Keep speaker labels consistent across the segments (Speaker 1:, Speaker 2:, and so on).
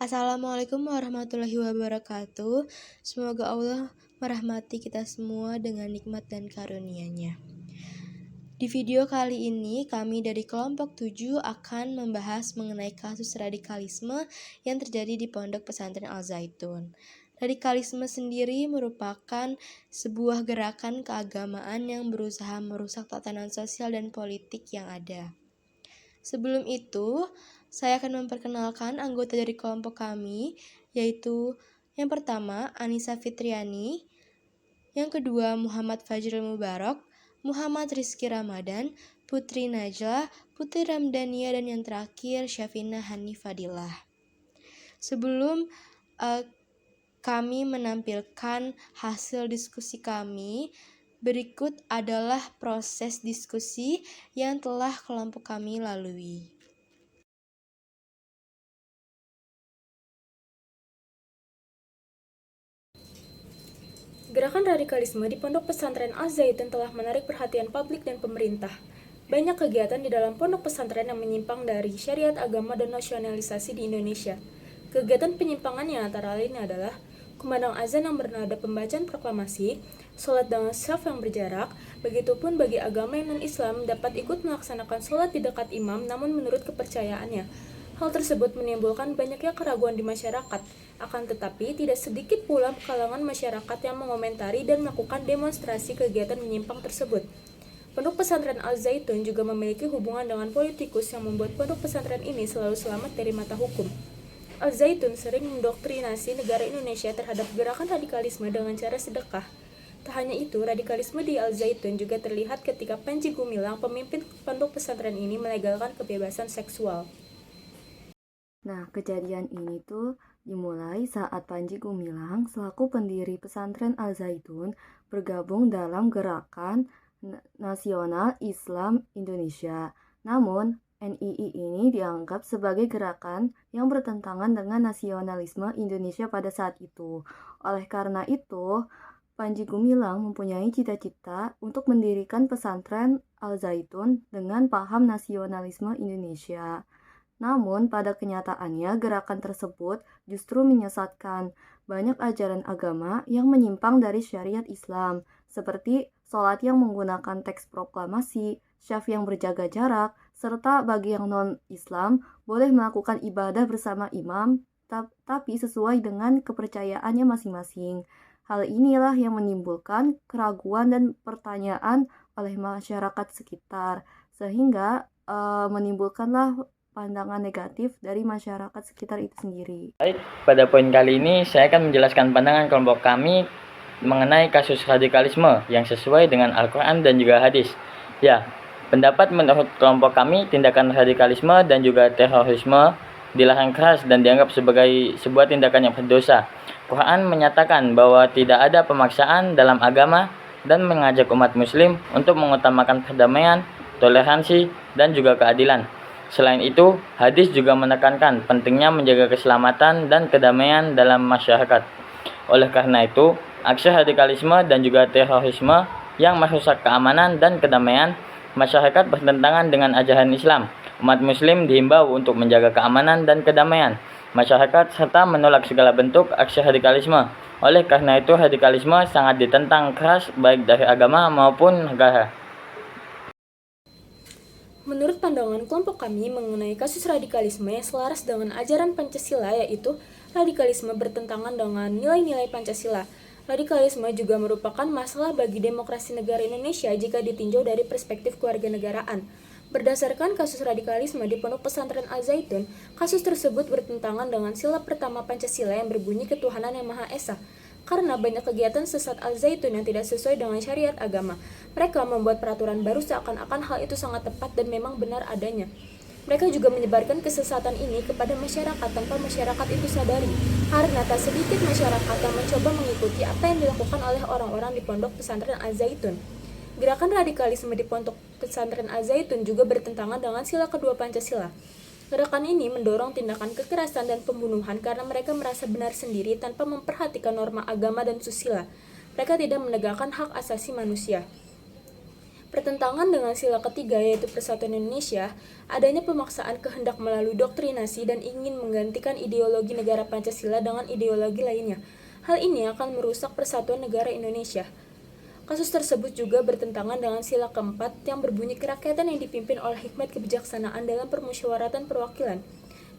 Speaker 1: Assalamualaikum warahmatullahi wabarakatuh. Semoga Allah merahmati kita semua dengan nikmat dan karunia-Nya. Di video kali ini, kami dari kelompok 7 akan membahas mengenai kasus radikalisme yang terjadi di Pondok Pesantren Al-Zaitun. Radikalisme sendiri merupakan sebuah gerakan keagamaan yang berusaha merusak tatanan sosial dan politik yang ada. Sebelum itu, saya akan memperkenalkan anggota dari kelompok kami, yaitu yang pertama Anissa Fitriani, yang kedua Muhammad Fajrul Mubarak, Muhammad Rizky Ramadan, Putri Najla, Putri Ramdania, dan yang terakhir Syafina Hani Fadilah. Sebelum kami menampilkan hasil diskusi kami, berikut adalah proses diskusi yang telah kelompok kami lalui.
Speaker 2: Gerakan radikalisme di Pondok Pesantren Al-Zaitun telah menarik perhatian publik dan pemerintah. Banyak kegiatan di dalam pondok pesantren yang menyimpang dari syariat agama dan nasionalisasi di Indonesia. Kegiatan penyimpangannya antara lain adalah kumandang azan yang bernada pembacaan proklamasi, sholat dengan shaf yang berjarak, begitupun bagi agama yang non-Islam dapat ikut melaksanakan sholat di dekat imam namun menurut kepercayaannya. Hal tersebut menimbulkan banyaknya keraguan di masyarakat, akan tetapi tidak sedikit pula kalangan masyarakat yang mengomentari dan melakukan demonstrasi kegiatan menyimpang tersebut. Pondok Pesantren Al-Zaitun juga memiliki hubungan dengan politikus yang membuat pondok pesantren ini selalu selamat dari mata hukum. Al-Zaitun sering mendoktrinasi negara Indonesia terhadap gerakan radikalisme dengan cara sedekah. Tak hanya itu, radikalisme di Al-Zaitun juga terlihat ketika Panji Gumilang, pemimpin pondok pesantren ini, melegalkan kebebasan seksual.
Speaker 3: Nah, kejadian ini tuh dimulai saat Panji Gumilang selaku pendiri pesantren Al-Zaitun bergabung dalam gerakan Nasional Islam Indonesia. Namun, NII ini dianggap sebagai gerakan yang bertentangan dengan nasionalisme Indonesia pada saat itu. Oleh karena itu, Panji Gumilang mempunyai cita-cita untuk mendirikan pesantren Al-Zaitun dengan paham nasionalisme Indonesia. Namun, pada kenyataannya gerakan tersebut justru menyesatkan. Banyak ajaran agama yang menyimpang dari syariat Islam, seperti sholat yang menggunakan teks proklamasi, syaf yang berjaga jarak, serta bagi yang non-Islam boleh melakukan ibadah bersama imam, tapi sesuai dengan kepercayaannya masing-masing. Hal inilah yang menimbulkan keraguan dan pertanyaan oleh masyarakat sekitar, sehingga menimbulkanlah pandangan negatif dari masyarakat sekitar itu sendiri.
Speaker 4: Baik, pada poin kali ini saya akan menjelaskan pandangan kelompok kami mengenai kasus radikalisme yang sesuai dengan Al-Quran dan juga hadis. Ya, pendapat menurut kelompok kami, tindakan radikalisme dan juga terorisme dilarang keras dan dianggap sebagai sebuah tindakan yang berdosa. Quran menyatakan bahwa tidak ada pemaksaan dalam agama dan mengajak umat muslim untuk mengutamakan perdamaian, toleransi, dan juga keadilan. Selain itu, hadis juga menekankan pentingnya menjaga keselamatan dan kedamaian dalam masyarakat. Oleh karena itu, aksi radikalisme dan juga terorisme yang merusak keamanan dan kedamaian masyarakat bertentangan dengan ajaran Islam. Umat muslim dihimbau untuk menjaga keamanan dan kedamaian masyarakat serta menolak segala bentuk aksi radikalisme. Oleh karena itu, radikalisme sangat ditentang keras baik dari agama maupun negara.
Speaker 2: Menurut pandangan kelompok kami mengenai kasus radikalisme yang selaras dengan ajaran Pancasila, yaitu radikalisme bertentangan dengan nilai-nilai Pancasila. Radikalisme juga merupakan masalah bagi demokrasi negara Indonesia jika ditinjau dari perspektif kewarganegaraan. Berdasarkan kasus radikalisme di Pondok Pesantren Al-Zaitun, kasus tersebut bertentangan dengan sila pertama Pancasila yang berbunyi ketuhanan yang Maha Esa. Karena banyak kegiatan sesat Al-Zaitun yang tidak sesuai dengan syariat agama, mereka membuat peraturan baru seakan-akan hal itu sangat tepat dan memang benar adanya. Mereka juga menyebarkan kesesatan ini kepada masyarakat tanpa masyarakat itu sadari, karena tak sedikit masyarakat yang mencoba mengikuti apa yang dilakukan oleh orang-orang di Pondok Pesantren Al-Zaitun. Gerakan radikalisme di Pondok Pesantren Al-Zaitun juga bertentangan dengan sila kedua Pancasila. Gerakan ini mendorong tindakan kekerasan dan pembunuhan karena mereka merasa benar sendiri tanpa memperhatikan norma agama dan susila. Mereka tidak menegakkan hak asasi manusia. Bertentangan dengan sila ketiga yaitu Persatuan Indonesia, adanya pemaksaan kehendak melalui doktrinasi dan ingin menggantikan ideologi negara Pancasila dengan ideologi lainnya. Hal ini akan merusak persatuan negara Indonesia. Kasus tersebut juga bertentangan dengan sila keempat yang berbunyi kerakyatan yang dipimpin oleh hikmat kebijaksanaan dalam permusyawaratan perwakilan.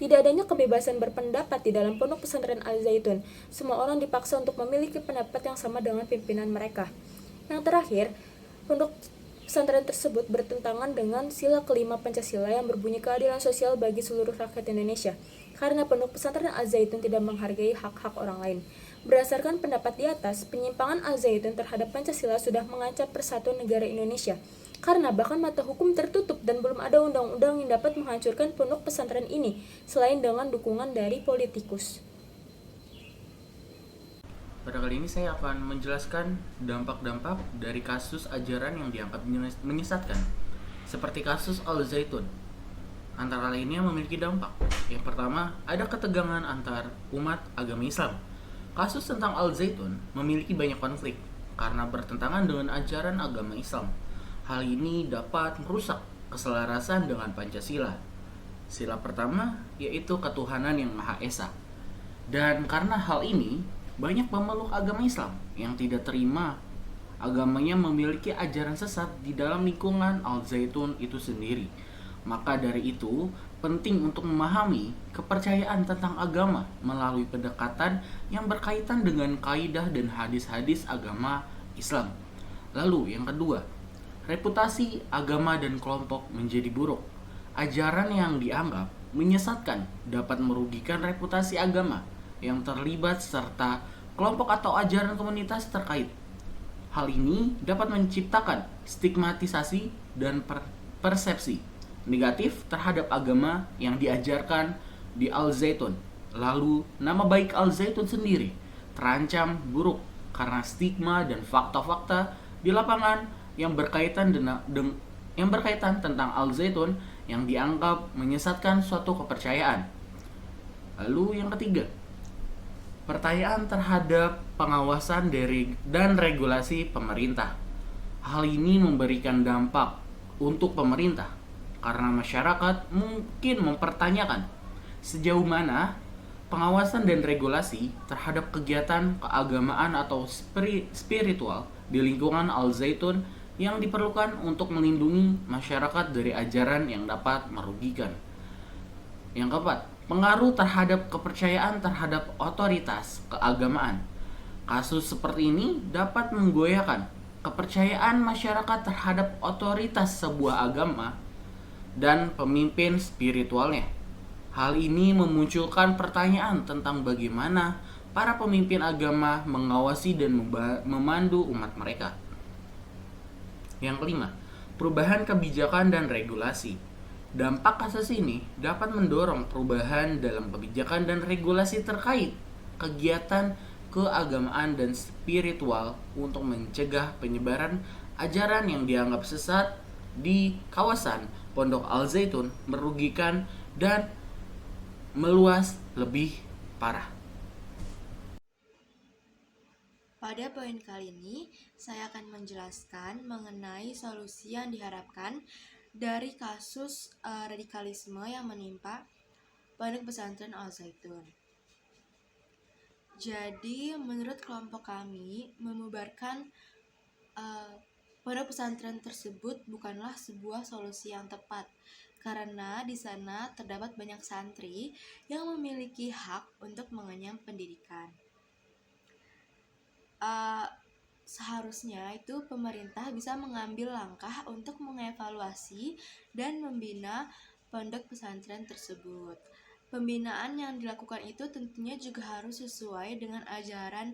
Speaker 2: Tidak adanya kebebasan berpendapat di dalam pondok pesantren Al-Zaitun. Semua orang dipaksa untuk memiliki pendapat yang sama dengan pimpinan mereka. Yang terakhir, pondok pesantren tersebut bertentangan dengan sila kelima Pancasila yang berbunyi keadilan sosial bagi seluruh rakyat Indonesia, karena pondok pesantren Al-Zaitun tidak menghargai hak-hak orang lain. Berdasarkan pendapat di atas, penyimpangan Al-Zaitun terhadap Pancasila sudah mengancam persatuan negara Indonesia, karena bahkan mata hukum tertutup dan belum ada undang-undang yang dapat menghancurkan pondok pesantren ini, selain dengan dukungan dari politikus.
Speaker 5: Pada kali ini saya akan menjelaskan dampak-dampak dari kasus ajaran yang dianggap menyesatkan, seperti kasus Al-Zaitun. Antara lainnya memiliki dampak. Yang pertama, ada ketegangan antar umat agama Islam. Kasus tentang Al-Zaitun memiliki banyak konflik karena bertentangan dengan ajaran agama Islam. Hal ini dapat merusak keselarasan dengan Pancasila. Sila pertama yaitu ketuhanan yang Maha Esa. Dan karena hal ini, banyak pemeluk agama Islam yang tidak terima agamanya memiliki ajaran sesat di dalam lingkungan Al-Zaitun itu sendiri. Maka dari itu, penting untuk memahami kepercayaan tentang agama melalui pendekatan yang berkaitan dengan kaidah dan hadis-hadis agama Islam. Lalu yang kedua, reputasi agama dan kelompok menjadi buruk. Ajaran yang dianggap menyesatkan dapat merugikan reputasi agama yang terlibat serta kelompok atau ajaran komunitas terkait. Hal ini dapat menciptakan stigmatisasi dan persepsi negatif terhadap agama yang diajarkan di Al-Zaitun. Lalu, nama baik Al-Zaitun sendiri terancam buruk karena stigma dan fakta-fakta di lapangan yang berkaitan tentang Al-Zaitun yang dianggap menyesatkan suatu kepercayaan. Lalu yang ketiga, pertanyaan terhadap pengawasan dan regulasi pemerintah. Hal ini memberikan dampak untuk pemerintah karena masyarakat mungkin mempertanyakan sejauh mana pengawasan dan regulasi terhadap kegiatan keagamaan atau spiritual di lingkungan Al-Zaitun yang diperlukan untuk melindungi masyarakat dari ajaran yang dapat merugikan. Yang keempat, pengaruh terhadap kepercayaan terhadap otoritas keagamaan. Kasus seperti ini dapat menggoyahkan kepercayaan masyarakat terhadap otoritas sebuah agama dan pemimpin spiritualnya. Hal ini memunculkan pertanyaan tentang bagaimana para pemimpin agama mengawasi dan memandu umat mereka. Yang kelima, perubahan kebijakan dan regulasi. Dampak kasus ini dapat mendorong perubahan dalam kebijakan dan regulasi terkait kegiatan keagamaan dan spiritual untuk mencegah penyebaran ajaran yang dianggap sesat di kawasan Pondok Al-Zaitun merugikan dan meluas lebih parah.
Speaker 1: Pada poin kali ini, saya akan menjelaskan mengenai solusi yang diharapkan dari kasus radikalisme yang menimpa Pondok Pesantren Al-Zaitun. Jadi, menurut kelompok kami, membubarkan pondok pesantren tersebut bukanlah sebuah solusi yang tepat, karena di sana terdapat banyak santri yang memiliki hak untuk mengenyam pendidikan. Seharusnya itu pemerintah bisa mengambil langkah untuk mengevaluasi dan membina pondok pesantren tersebut. Pembinaan yang dilakukan itu tentunya juga harus sesuai dengan ajaran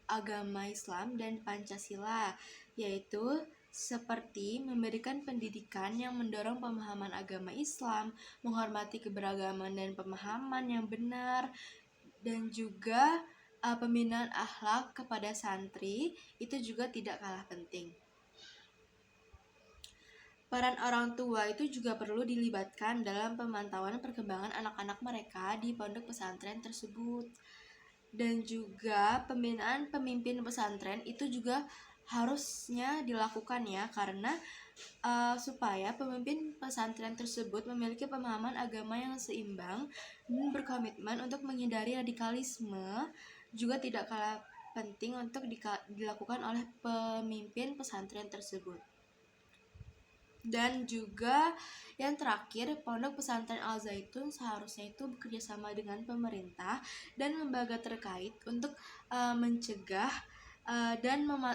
Speaker 1: agama Islam dan Pancasila, yaitu seperti memberikan pendidikan yang mendorong pemahaman agama Islam, menghormati keberagaman dan pemahaman yang benar, dan juga pembinaan akhlak kepada santri itu juga tidak kalah penting. Peran orang tua itu juga perlu dilibatkan dalam pemantauan perkembangan anak-anak mereka di pondok pesantren tersebut. Dan juga pembinaan pemimpin pesantren itu juga harusnya dilakukan ya, karena supaya pemimpin pesantren tersebut memiliki pemahaman agama yang seimbang dan berkomitmen untuk menghindari radikalisme. Juga tidak kalah penting untuk dilakukan oleh pemimpin pesantren tersebut. Dan juga yang terakhir, Pondok Pesantren Al Zaitun seharusnya itu bekerja sama dengan pemerintah dan lembaga terkait untuk mencegah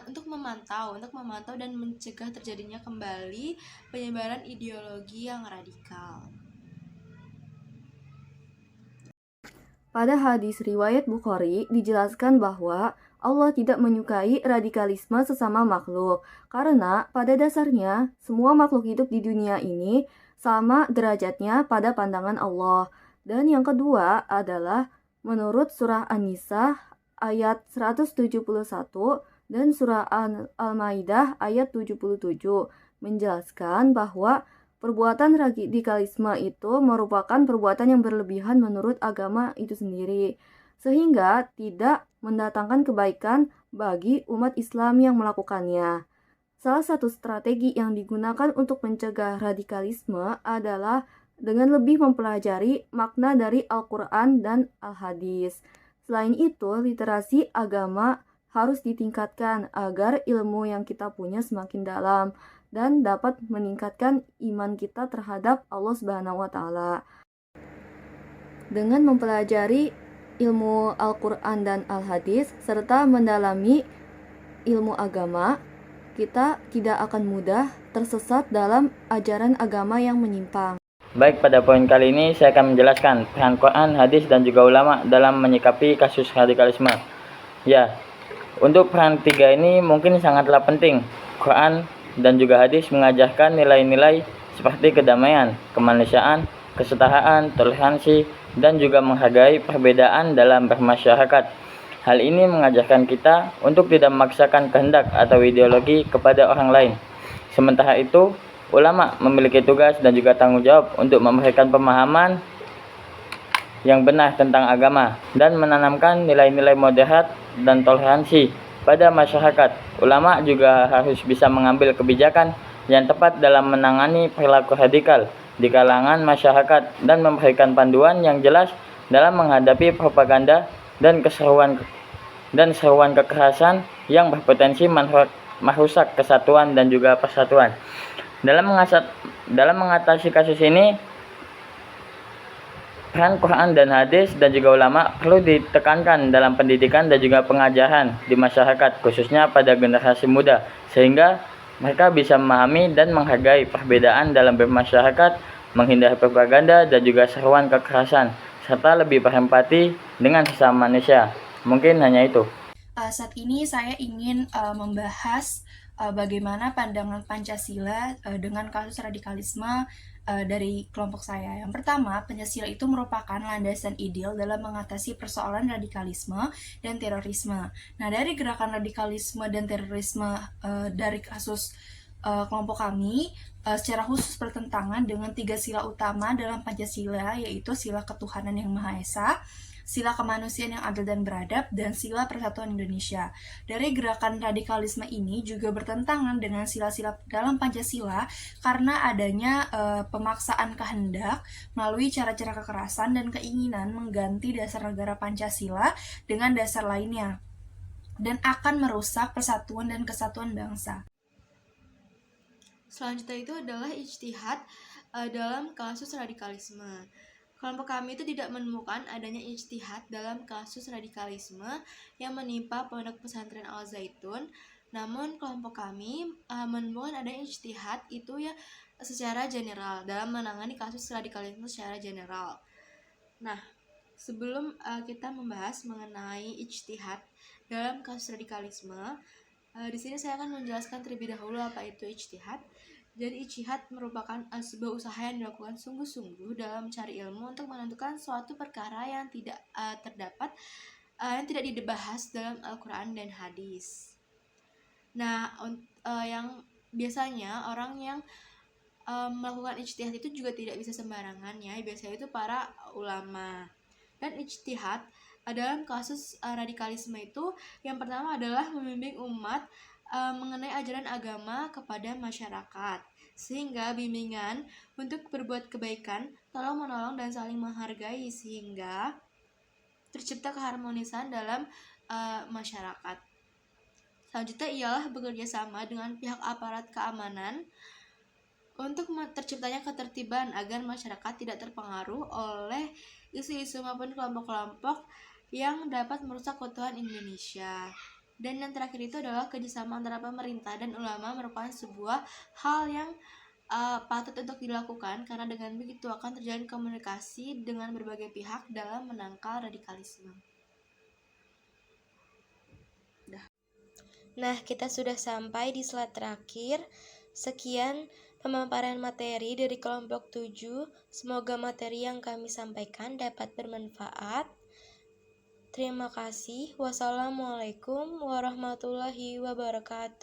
Speaker 1: untuk memantau dan mencegah terjadinya kembali penyebaran ideologi yang radikal.
Speaker 3: Pada hadis riwayat Bukhari dijelaskan bahwa Allah tidak menyukai radikalisme sesama makhluk, karena pada dasarnya semua makhluk hidup di dunia ini sama derajatnya pada pandangan Allah. Dan yang kedua adalah menurut surah An-Nisa ayat 171 dan surah Al-Maidah ayat 77 menjelaskan bahwa perbuatan radikalisme itu merupakan perbuatan yang berlebihan menurut agama itu sendiri, sehingga tidak mendatangkan kebaikan bagi umat Islam yang melakukannya. Salah satu strategi yang digunakan untuk mencegah radikalisme adalah dengan lebih mempelajari makna dari Al-Quran dan Al-Hadis. Selain itu, literasi agama harus ditingkatkan agar ilmu yang kita punya semakin dalam dan dapat meningkatkan iman kita terhadap Allah Subhanahu wa Ta'ala. Dengan mempelajari ilmu Al-Quran dan Al-Hadis serta mendalami ilmu agama, kita tidak akan mudah tersesat dalam ajaran agama yang menyimpang.
Speaker 4: Baik, pada poin kali ini saya akan menjelaskan peran Quran, hadis, dan juga ulama dalam menyikapi kasus radikalisme. Ya, untuk peran tiga ini mungkin sangatlah penting. Quran dan juga hadis mengajarkan nilai-nilai seperti kedamaian, kemanusiaan, kesetaraan, toleransi, dan juga menghargai perbedaan dalam bermasyarakat. Hal ini mengajarkan kita untuk tidak memaksakan kehendak atau ideologi kepada orang lain. Sementara itu, ulama memiliki tugas dan juga tanggung jawab untuk memberikan pemahaman yang benar tentang agama dan menanamkan nilai-nilai moderat dan toleransi pada masyarakat. Ulama juga harus bisa mengambil kebijakan yang tepat dalam menangani perilaku radikal di kalangan masyarakat dan memberikan panduan yang jelas dalam menghadapi propaganda dan seruan kekerasan yang berpotensi merusak kesatuan dan juga persatuan. Dalam mengatasi kasus ini, peran Quran dan hadis dan juga ulama perlu ditekankan dalam pendidikan dan juga pengajaran di masyarakat, khususnya pada generasi muda, sehingga mereka bisa memahami dan menghargai perbedaan dalam bermasyarakat, menghindari propaganda dan juga seruan kekerasan, serta lebih berempati dengan sesama manusia. Mungkin hanya itu.
Speaker 1: Saat ini saya ingin membahas bagaimana pandangan Pancasila dengan kasus radikalisme dari kelompok saya. Yang pertama, Pancasila itu merupakan landasan ideal dalam mengatasi persoalan radikalisme dan terorisme. Nah, dari gerakan radikalisme dan terorisme dari kasus kelompok kami secara khusus bertentangan dengan 3 sila utama dalam Pancasila, yaitu sila ketuhanan yang Maha Esa, sila kemanusiaan yang adil dan beradab, dan sila persatuan Indonesia. Dari gerakan radikalisme ini juga bertentangan dengan sila-sila dalam Pancasila karena adanya pemaksaan kehendak melalui cara-cara kekerasan dan keinginan mengganti dasar negara Pancasila dengan dasar lainnya, dan akan merusak persatuan dan kesatuan bangsa. Selanjutnya itu adalah ijtihad dalam kasus radikalisme. Kelompok kami itu tidak menemukan adanya ijtihad dalam kasus radikalisme yang menimpa Pondok Pesantren Al Zaitun. Namun kelompok kami menemukan adanya ijtihad itu ya secara general dalam menangani kasus radikalisme secara general. Nah, sebelum kita membahas mengenai ijtihad dalam kasus radikalisme, di sini saya akan menjelaskan terlebih dahulu apa itu ijtihad. Jadi ijtihad merupakan sebuah usaha yang dilakukan sungguh-sungguh dalam mencari ilmu untuk menentukan suatu perkara yang tidak yang tidak dibahas dalam Al-Quran dan hadis. Nah, yang biasanya orang yang melakukan ijtihad itu juga tidak bisa sembarangan ya. Biasanya itu para ulama. Dan ijtihad dalam kasus radikalisme itu yang pertama adalah membimbing umat mengenai ajaran agama kepada masyarakat. sehingga bimbingan untuk berbuat kebaikan, tolong-menolong, dan saling menghargai sehingga tercipta keharmonisan dalam masyarakat. Selanjutnya ialah bekerja sama dengan pihak aparat keamanan untuk terciptanya ketertiban agar masyarakat tidak terpengaruh oleh isu-isu maupun kelompok-kelompok yang dapat merusak keutuhan Indonesia. Dan yang terakhir itu adalah kerjasama antara pemerintah dan ulama merupakan sebuah hal yang patut untuk dilakukan karena dengan begitu akan terjalin komunikasi dengan berbagai pihak dalam menangkal radikalisme. Nah, kita sudah sampai di slide terakhir. Sekian pemaparan materi dari kelompok 7. Semoga materi yang kami sampaikan dapat bermanfaat. Terima kasih. Wassalamualaikum warahmatullahi wabarakatuh.